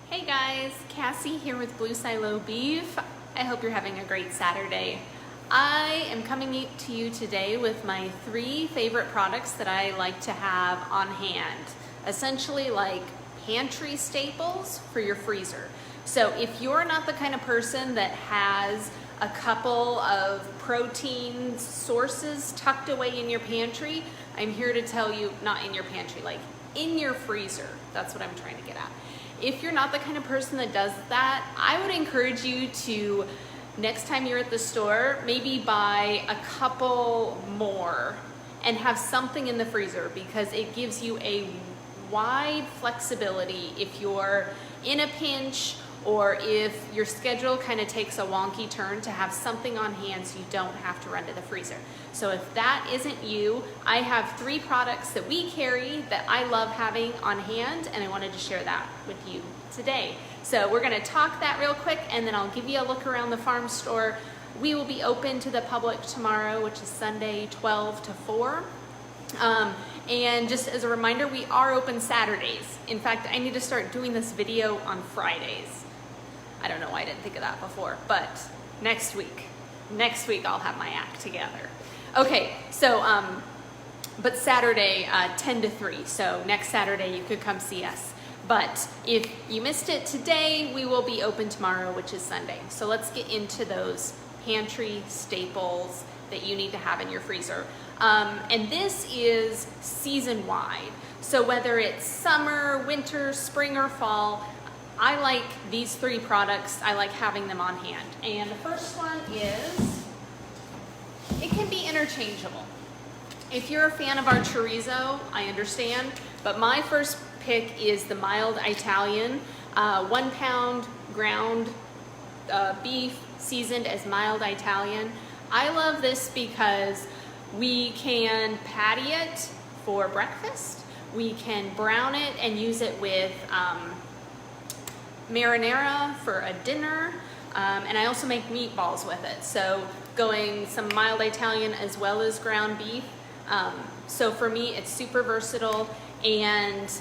Hey guys, Cassie here with Blue Silo Beef. I hope you're having a great Saturday. I am coming to you today with my 3 favorite products that I like to have on hand. Essentially like pantry staples for your freezer. So if you're not the kind of person that has a couple of protein sources tucked away in your pantry, I'm here to tell you, not in your pantry, like in your freezer. That's what I'm trying to get at. If you're not the kind of person that does that, I would encourage you to, next time you're at the store, maybe buy a couple more and have something in the freezer, because it gives you a wide flexibility if you're in a pinch or if your schedule kind of takes a wonky turn, to have something on hand so you don't have to run to the freezer. So if that isn't you, I have 3 products that we carry that I love having on hand, and I wanted to share that with you today. So we're gonna talk that real quick, and then I'll give you a look around the farm store. We will be open to the public tomorrow, which is Sunday, 12 to 4. And just as a reminder, we are open Saturdays. In fact, I need to start doing this video on Fridays. I don't know why I didn't think of that before, but next week I'll have my act together. Okay, so, but Saturday, 10 to 3, so next Saturday you could come see us. But if you missed it today, we will be open tomorrow, which is Sunday. So let's get into those pantry staples that you need to have in your freezer. And this is season-wide. So whether it's summer, winter, spring, or fall, I like these 3 products. I like having them on hand. And the first one is, it can be interchangeable. If you're a fan of our chorizo, I understand, but my first pick is the mild Italian, 1 pound ground beef seasoned as mild Italian. I love this because we can patty it for breakfast. We can brown it and use it with marinara for a dinner, and I also make meatballs with it. So going some mild Italian as well as ground beef. So for me, it's super versatile, and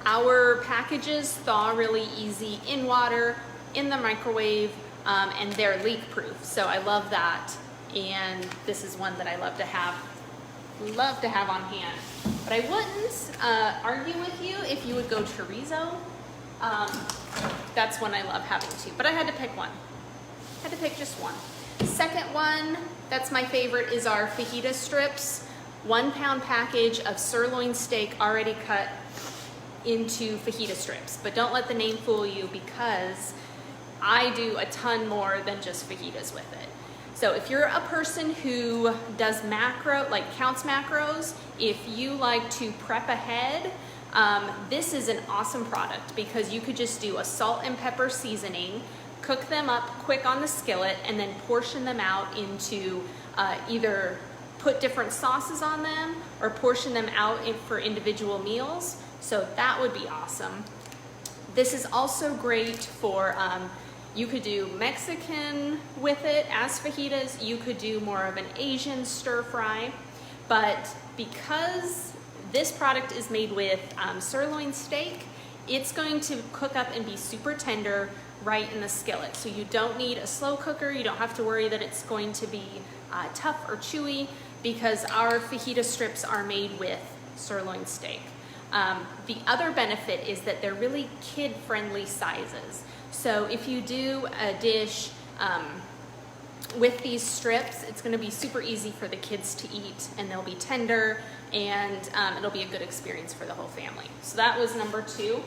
our packages thaw really easy in water, in the microwave, and they're leak proof. So I love that, and this is one that I love to have on hand. But I wouldn't argue with you if you would go chorizo. That's one I love having too, but I had to pick one. I had to pick just one. Second one, that's my favorite, is our fajita strips. 1 pound package of sirloin steak already cut into fajita strips. But don't let the name fool you, because I do a ton more than just fajitas with it. So if you're a person who does counts macros, if you like to prep ahead, this is an awesome product, because you could just do a salt and pepper seasoning, cook them up quick on the skillet, and then portion them out into either put different sauces on them or portion them out for individual meals. So that would be awesome. This is also great for, you could do Mexican with it as fajitas. You could do more of an Asian stir fry. But because this product is made with sirloin steak, it's going to cook up and be super tender right in the skillet. So you don't need a slow cooker. You don't have to worry that it's going to be tough or chewy, because our fajita strips are made with sirloin steak. The other benefit is that they're really kid-friendly sizes. So if you do a dish with these strips, it's gonna be super easy for the kids to eat, and they'll be tender, and it'll be a good experience for the whole family. So that was number 2,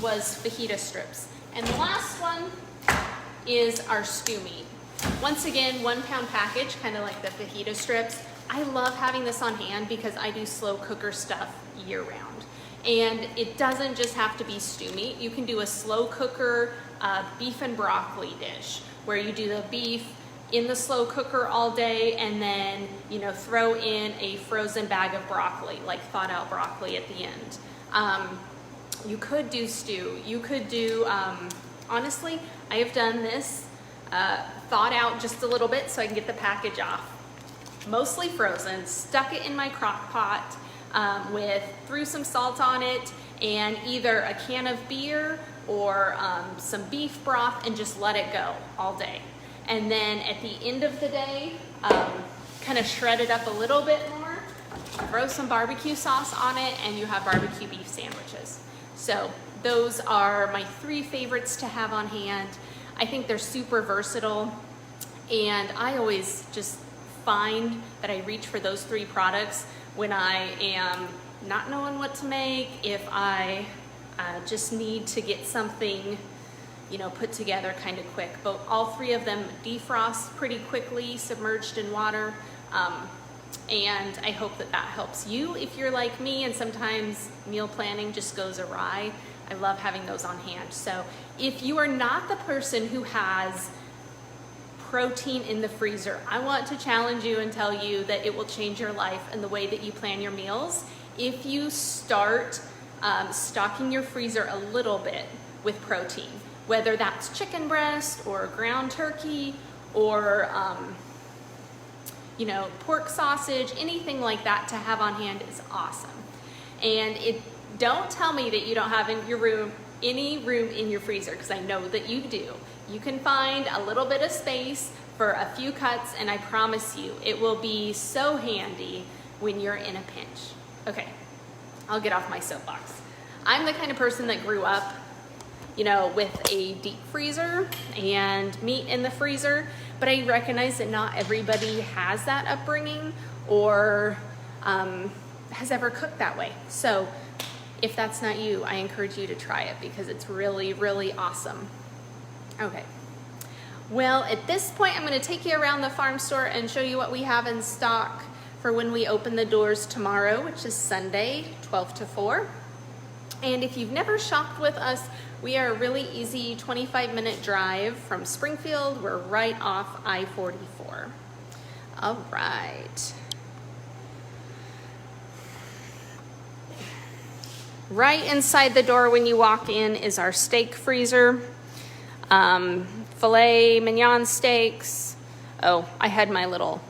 was fajita strips. And the last one is our stew meat. Once again, 1 pound package, kind of like the fajita strips. I love having this on hand because I do slow cooker stuff year round. And it doesn't just have to be stew meat. You can do a slow cooker beef and broccoli dish, where you do the beef in the slow cooker all day, and then throw in a frozen bag of broccoli, like thawed out broccoli at the end. You could do stew. You could do, honestly, I have done this, thawed out just a little bit so I can get the package off. Mostly frozen, stuck it in my crock pot, threw some salt on it, and either a can of beer or some beef broth and just let it go all day. And then at the end of the day, kind of shred it up a little bit more, throw some barbecue sauce on it, and you have barbecue beef sandwiches. So those are my 3 favorites to have on hand. I think they're super versatile, and I always just find that I reach for those 3 products when I am not knowing what to make, if I just need to get something, you know, put together kind of quick. But all 3 of them defrost pretty quickly, submerged in water. And I hope that that helps you if you're like me and sometimes meal planning just goes awry. I love having those on hand. So if you are not the person who has protein in the freezer, I want to challenge you and tell you that it will change your life and the way that you plan your meals if you start stocking your freezer a little bit with protein, whether that's chicken breast or ground turkey or you know, pork sausage, anything like that to have on hand is awesome. And don't tell me that you don't have in your room any room in your freezer, because I know that you do. You can find a little bit of space for a few cuts, and I promise you it will be so handy when you're in a pinch. Okay, I'll get off my soapbox. I'm the kind of person that grew up, you know, with a deep freezer and meat in the freezer, but I recognize that not everybody has that upbringing or has ever cooked that way. So if that's not you, I encourage you to try it because it's really, really awesome. Okay. Well, at this point, I'm going to take you around the farm store and show you what we have in stock for when we open the doors tomorrow, which is Sunday, 12 to 4. And if you've never shopped with us, we are a really easy 25-minute drive from Springfield. We're right off I-44. All right. Right inside the door when you walk in is our steak freezer. Filet mignon steaks. Oh, I had my little,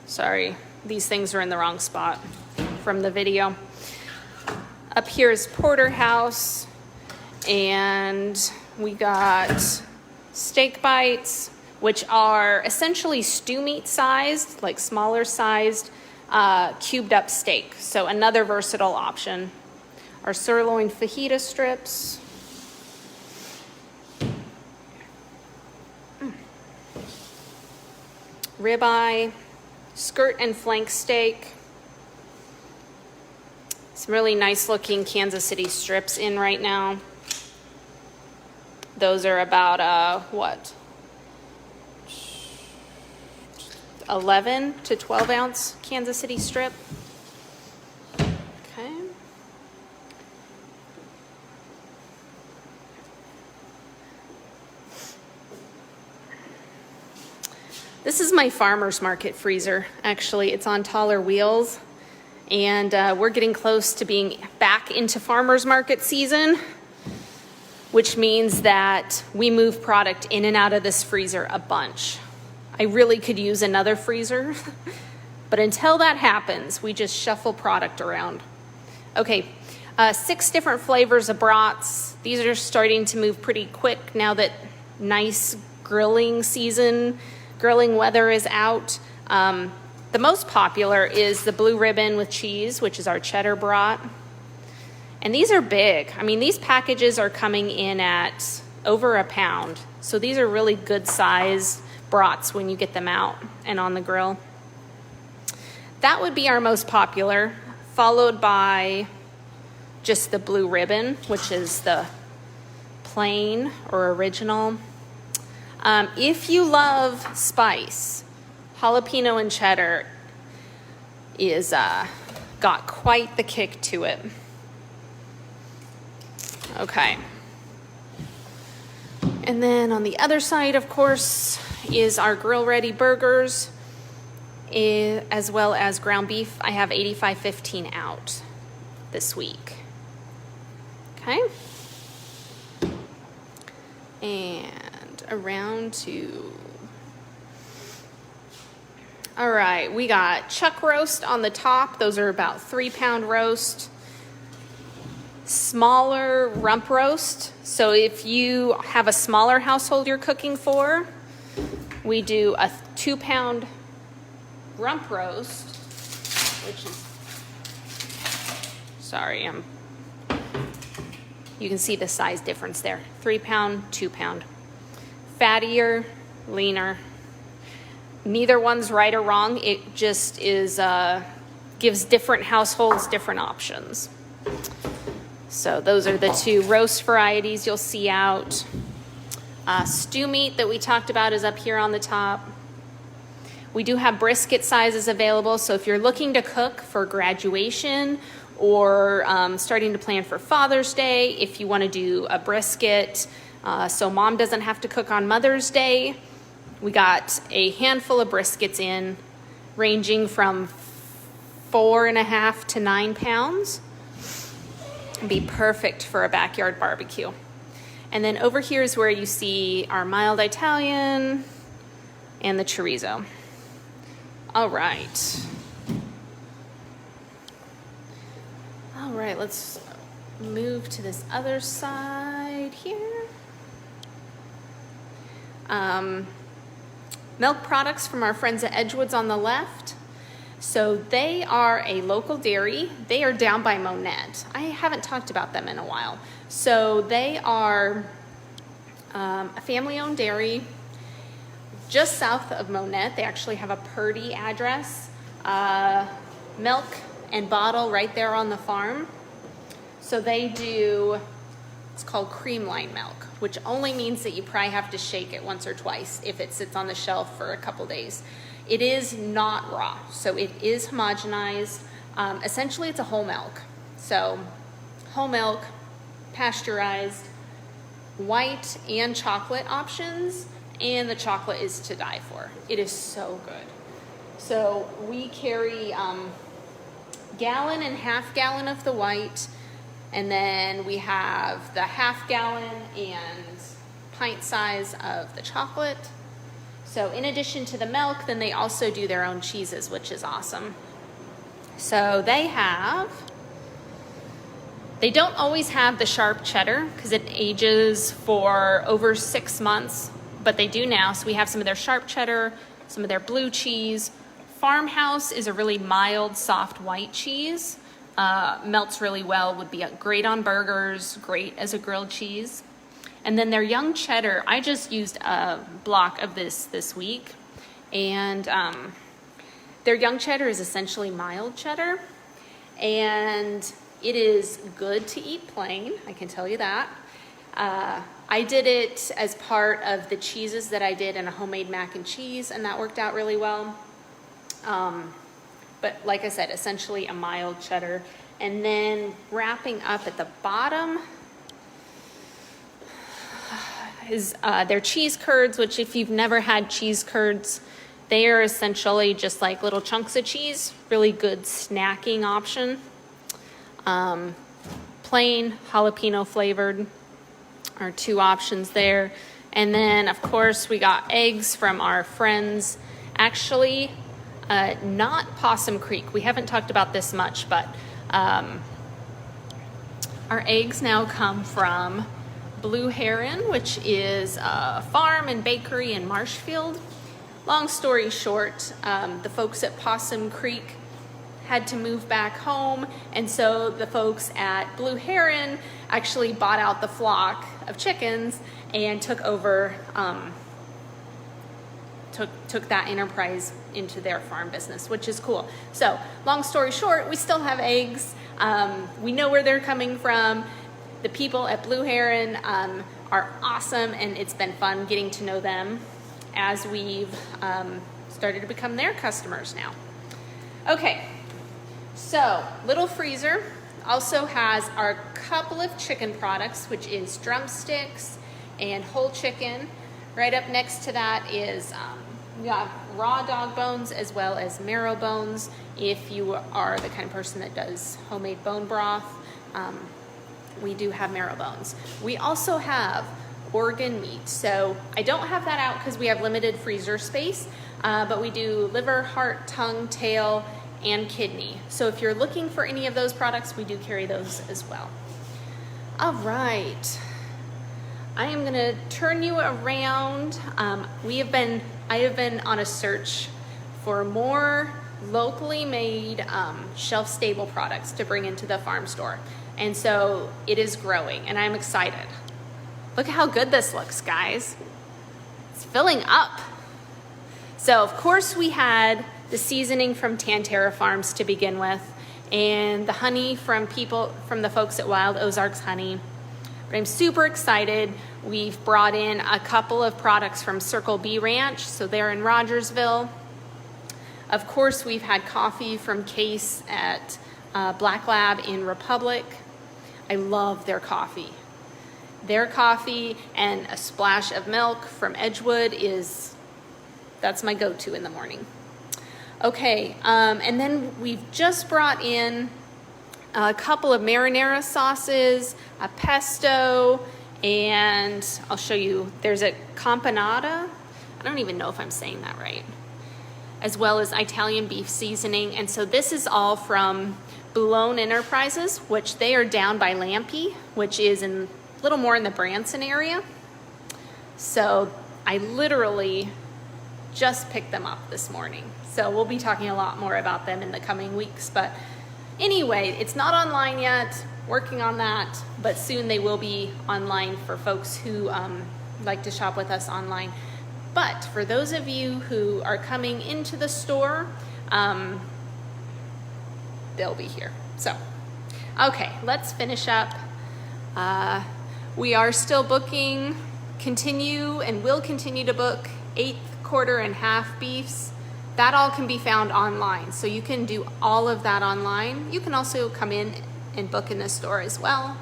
sorry, these things are in the wrong spot from the video. Up here is porterhouse, and we got steak bites, which are essentially stew meat sized, like smaller sized, cubed up steak. So another versatile option. Our sirloin fajita strips. Ribeye, skirt and flank steak. Some really nice looking Kansas City strips in right now. Those are about, 11 to 12 ounce Kansas City strip. Okay. This is my farmer's market freezer. Actually, it's on taller wheels. And we're getting close to being back into farmer's market season, which means that we move product in and out of this freezer a bunch. I really could use another freezer, but until that happens, we just shuffle product around. Okay, 6 different flavors of brats. These are starting to move pretty quick now that nice grilling weather is out. The most popular is the blue ribbon with cheese, which is our cheddar brat. And these are big. I mean, these packages are coming in at over a pound. So these are really good sized brats when you get them out and on the grill. That would be our most popular, followed by just the blue ribbon, which is the plain or original. If you love spice, jalapeno and cheddar is got quite the kick to it. Okay. And then on the other side, of course, is our grill-ready burgers, as well as ground beef. I have 85/15 out this week. Okay. And around to... All right, we got chuck roast on the top. Those are about 3-pound roast. smaller rump roast. So if you have a smaller household you're cooking for, we do a 2-pound rump roast, which is, sorry, you can see the size difference there. 3-pound, 2-pound. Fattier, leaner. Neither one's right or wrong. It just is, gives different households different options. So those are the 2 roast varieties you'll see out. Stew meat that we talked about is up here on the top. We do have brisket sizes available, so if you're looking to cook for graduation or starting to plan for Father's Day, if you want to do a brisket so mom doesn't have to cook on Mother's Day, we got a handful of briskets in, ranging from 4.5 to 9 pounds. It'd be perfect for a backyard barbecue. And then over here is where you see our mild Italian and the chorizo. All right. All right, let's move to this other side here. Milk products from our friends at Edgewood's on the left. So they are a local dairy. They are down by Monette. I haven't talked about them in a while. So they are a family-owned dairy just south of Monette. They actually have a Purdy address. Milk and bottle right there on the farm. So they do, it's called cream line milk, which only means that you probably have to shake it once or twice if it sits on the shelf for a couple days. It is not raw, so it is homogenized. Essentially, it's a whole milk. So whole milk, pasteurized, white and chocolate options, and the chocolate is to die for. It is so good. So we carry gallon and half gallon of the white, and then we have the half gallon and pint size of the chocolate. So in addition to the milk, then they also do their own cheeses, which is awesome. So they don't always have the sharp cheddar because it ages for over 6 months, but they do now. So we have some of their sharp cheddar, some of their blue cheese. Farmhouse is a really mild, soft white cheese. Melts really well, would be great on burgers, great as a grilled cheese. And then their young cheddar, I just used a block of this week. And their young cheddar is essentially mild cheddar. And it is good to eat plain, I can tell you that. I did it as part of the cheeses that I did in a homemade mac and cheese, and that worked out really well. But like I said, essentially a mild cheddar. And then wrapping up at the bottom is their cheese curds, which if you've never had cheese curds, they are essentially just like little chunks of cheese, really good snacking option. Plain, jalapeno flavored are 2 options there. And then of course we got eggs from our friends, actually not Possum Creek. We haven't talked about this much, but our eggs now come from Blue Heron, which is a farm and bakery in Marshfield. Long story short, the folks at Possum Creek had to move back home, and so the folks at Blue Heron actually bought out the flock of chickens and took over, took that enterprise into their farm business, which is cool. So long story short, we still have eggs. We know where they're coming from. The people at Blue Heron are awesome, and it's been fun getting to know them as we've started to become their customers now. Okay, so Little Freezer also has our couple of chicken products, which is drumsticks and whole chicken. Right up next to that is we have raw dog bones as well as marrow bones if you are the kind of person that does homemade bone broth. We do have marrow bones. We also have organ meat. So I don't have that out because we have limited freezer space, but we do liver, heart, tongue, tail, and kidney. So if you're looking for any of those products, we do carry those as well. All right, I am gonna turn you around. I have been on a search for more locally made shelf-stable products to bring into the farm store. And so it is growing and I'm excited. Look at how good this looks, guys. It's filling up. So of course we had the seasoning from Tantera Farms to begin with, and the honey from the folks at Wild Ozark's Honey. But I'm super excited. We've brought in a couple of products from Circle B Ranch, so they're in Rogersville. Of course, we've had coffee from Case at Black Lab in Republic. I love their coffee. Their coffee and a splash of milk from Edgewood that's my go-to in the morning. Okay, and then we've just brought in a couple of marinara sauces, a pesto, and I'll show you, there's a campanata. I don't even know if I'm saying that right. As well as Italian beef seasoning. And so this is all from Boulone Enterprises, which they are down by Lampe, which is a little more in the Branson area. So I literally just picked them up this morning. So we'll be talking a lot more about them in the coming weeks. But anyway, it's not online yet, working on that, but soon they will be online for folks who like to shop with us online. But for those of you who are coming into the store, they'll be here. So, okay, let's finish up. We are still booking, will continue to book 1/8, quarter, and half beefs. That all can be found online. So you can do all of that online. You can also come in and book in the store as well.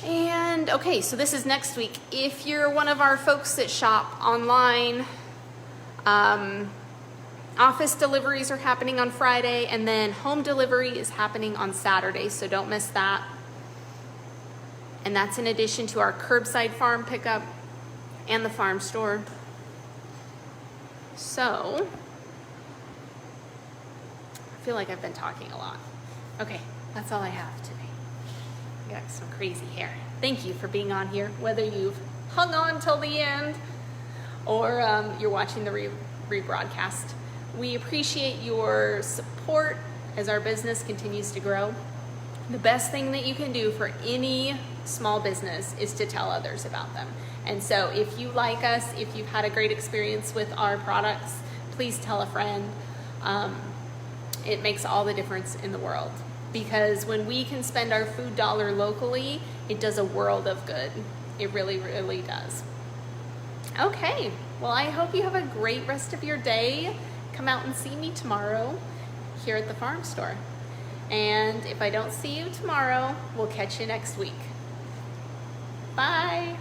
And okay, so this is next week. If you're one of our folks that shop online, office deliveries are happening on Friday, and then home delivery is happening on Saturday, so don't miss that. And that's in addition to our curbside farm pickup and the farm store. So, I feel like I've been talking a lot. Okay, that's all I have today. I got some crazy hair. Thank you for being on here, whether you've hung on till the end or you're watching the rebroadcast. We appreciate your support as our business continues to grow. The best thing that you can do for any small business is to tell others about them. And so if you like us, if you've had a great experience with our products, please tell a friend. It makes all the difference in the world, because when we can spend our food dollar locally, it does a world of good. It really, really does. Okay, well, I hope you have a great rest of your day. Come out and see me tomorrow here at the farm store. And if I don't see you tomorrow, we'll catch you next week. Bye.